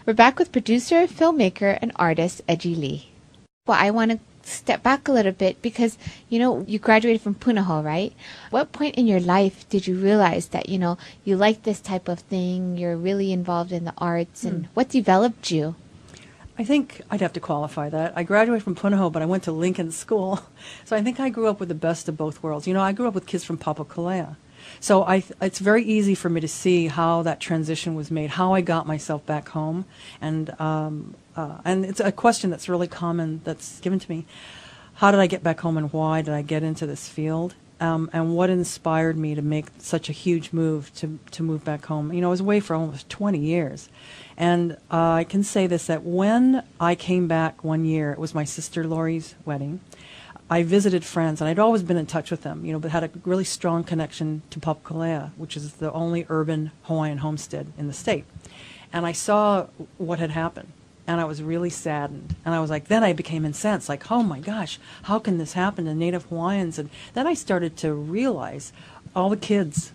We're back with producer, filmmaker, and artist Edgy Lee. Well, I want to step back a little bit because, you graduated from Punahou, right? What point in your life did you realize that, you like this type of thing, you're really involved in the arts, and what developed you? I think I'd have to qualify that. I graduated from Punahou, but I went to Lincoln School. So I think I grew up with the best of both worlds. I grew up with kids from Papakolea. So it's very easy for me to see how that transition was made, how I got myself back home. And it's a question that's really common that's given to me. How did I get back home and why did I get into this field? And what inspired me to make such a huge move to move back home? I was away for almost 20 years. And I can say this, that when I came back one year, it was my sister Laurie's wedding, I visited friends, and I'd always been in touch with them, but had a really strong connection to Papakolea, which is the only urban Hawaiian homestead in the state. And I saw what had happened, and I was really saddened. And I was like, then I became incensed, like, oh my gosh, how can this happen to Native Hawaiians? And then I started to realize all the kids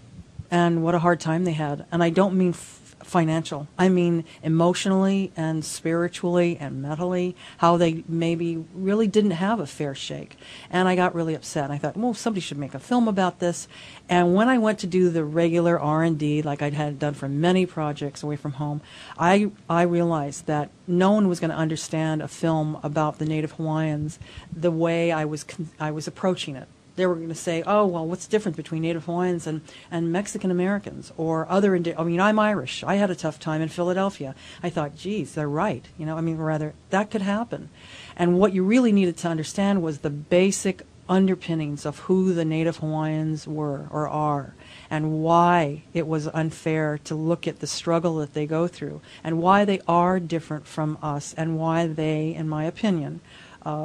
and what a hard time they had. And I don't mean financial. I mean emotionally and spiritually and mentally, how they maybe really didn't have a fair shake. And I got really upset. And I thought, well, somebody should make a film about this. And when I went to do the regular R&D, like I had done for many projects away from home, I realized that no one was going to understand a film about the Native Hawaiians the way I was approaching it. They were going to say, oh, well, what's different between Native Hawaiians and Mexican Americans or other, I'm Irish. I had a tough time in Philadelphia. I thought, geez, they're right. Rather, that could happen. And what you really needed to understand was the basic underpinnings of who the Native Hawaiians were or are and why it was unfair to look at the struggle that they go through and why they are different from us and why they, in my opinion,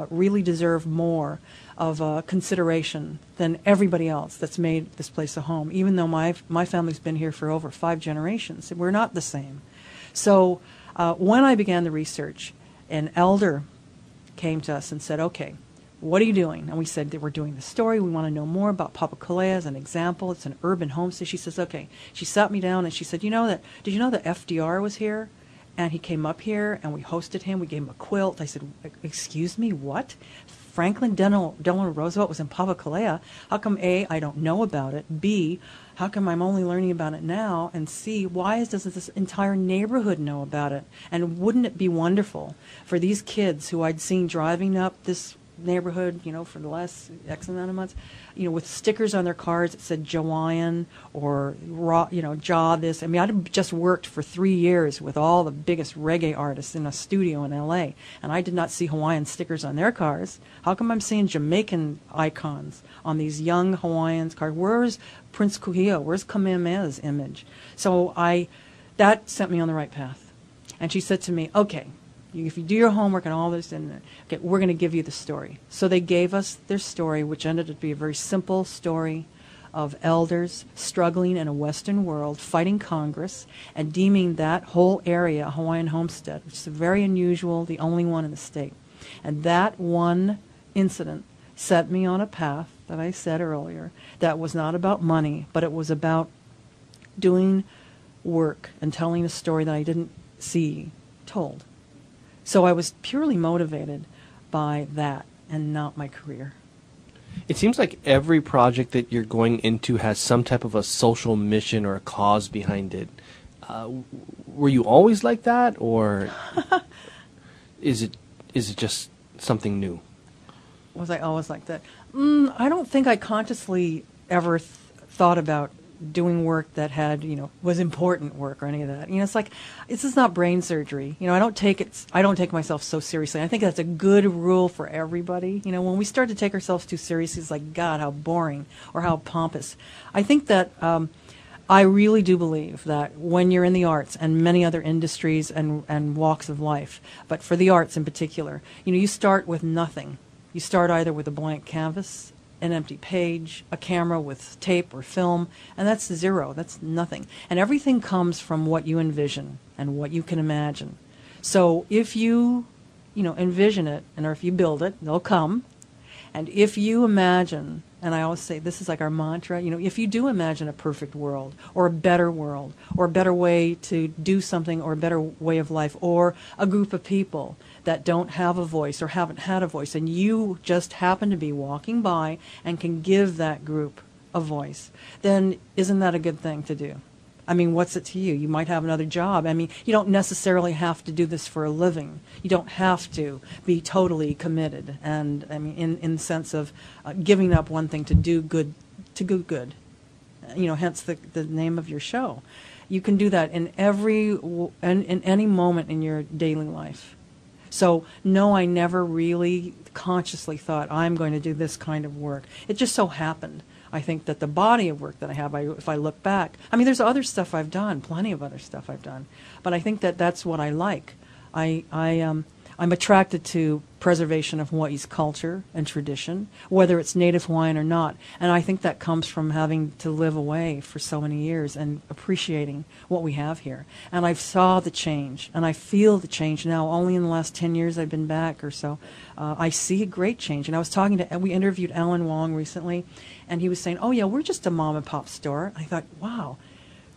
really deserve more of consideration than everybody else that's made this place a home, even though my family's been here for over 5 generations. We're not the same. So when I began the research, an elder came to us and said, okay, what are you doing? And we said that we're doing the story. We want to know more about Papakolea as an example. It's an urban homestead. She says, okay. She sat me down and she said, did you know that FDR was here? And he came up here and we hosted him. We gave him a quilt. I said, excuse me, what? Franklin Delano Roosevelt was in Papakolea. How come A, I don't know about it? B, how come I'm only learning about it now? And C, why doesn't this entire neighborhood know about it? And wouldn't it be wonderful for these kids who I'd seen driving up this neighborhood, for the last X amount of months, with stickers on their cars that said Jawaiian or, Jaw this. I'd just worked for 3 years with all the biggest reggae artists in a studio in L.A., and I did not see Hawaiian stickers on their cars. How come I'm seeing Jamaican icons on these young Hawaiians' cars? Where's Prince Kuhio? Where's Kamehameha's image? So that sent me on the right path. And she said to me, okay, if you do your homework and all this, and okay, we're going to give you the story. So they gave us their story, which ended up to be a very simple story of elders struggling in a Western world, fighting Congress, and deeming that whole area a Hawaiian homestead, which is very unusual, the only one in the state. And that one incident set me on a path that I said earlier that was not about money, but it was about doing work and telling a story that I didn't see told. So I was purely motivated by that and not my career. It seems like every project that you're going into has some type of a social mission or a cause behind it. Were you always like that, or is it just something new? Was I always like that? I don't think I consciously ever thought about doing work that had, was important work or any of that. It's like, this is not brain surgery. I don't take myself so seriously. I think that's a good rule for everybody. When we start to take ourselves too seriously, it's like, God, how boring or how pompous. I think that I really do believe that when you're in the arts and many other industries and walks of life, but for the arts in particular, you start with nothing. You start either with a blank canvas, an empty page, a camera with tape or film, and that's zero. That's nothing. And everything comes from what you envision and what you can imagine. So if you, envision it, or if you build it, they'll come. And if you imagine, and I always say this is like our mantra, if you do imagine a perfect world or a better way to do something or a better way of life or a group of people that don't have a voice or haven't had a voice, and you just happen to be walking by and can give that group a voice, then isn't that a good thing to do? I mean, what's it to you? You might have another job. I mean, you don't necessarily have to do this for a living. You don't have to be totally committed. And I mean, in the sense of giving up one thing to do good, hence the name of your show. You can do that in any moment in your daily life. So, no, I never really consciously thought I'm going to do this kind of work. It just so happened. I think that the body of work that I have, if I look back, I mean, there's other stuff I've done, plenty of other stuff I've done, but I think that that's what I like. I'm attracted to preservation of Hawaii's culture and tradition, whether it's Native Hawaiian or not, and I think that comes from having to live away for so many years and appreciating what we have here. And I saw the change, and I feel the change now. Only in the last 10 years I've been back or so. I see a great change. And I was we interviewed Alan Wong recently, and he was saying, oh yeah, we're just a mom and pop store. I thought, wow.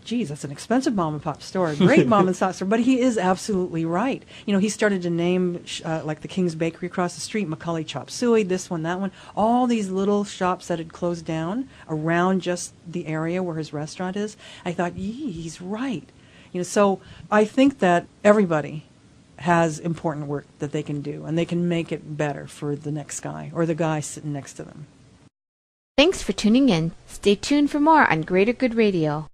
Geez, that's an expensive mom and pop store, a great mom and pop store. But he is absolutely right. He started to name like the King's Bakery across the street, Macaulay Chop Suey, this one, that one, all these little shops that had closed down around just the area where his restaurant is. I thought, he's right. So I think that everybody has important work that they can do, and they can make it better for the next guy or the guy sitting next to them. Thanks for tuning in. Stay tuned for more on Greater Good Radio.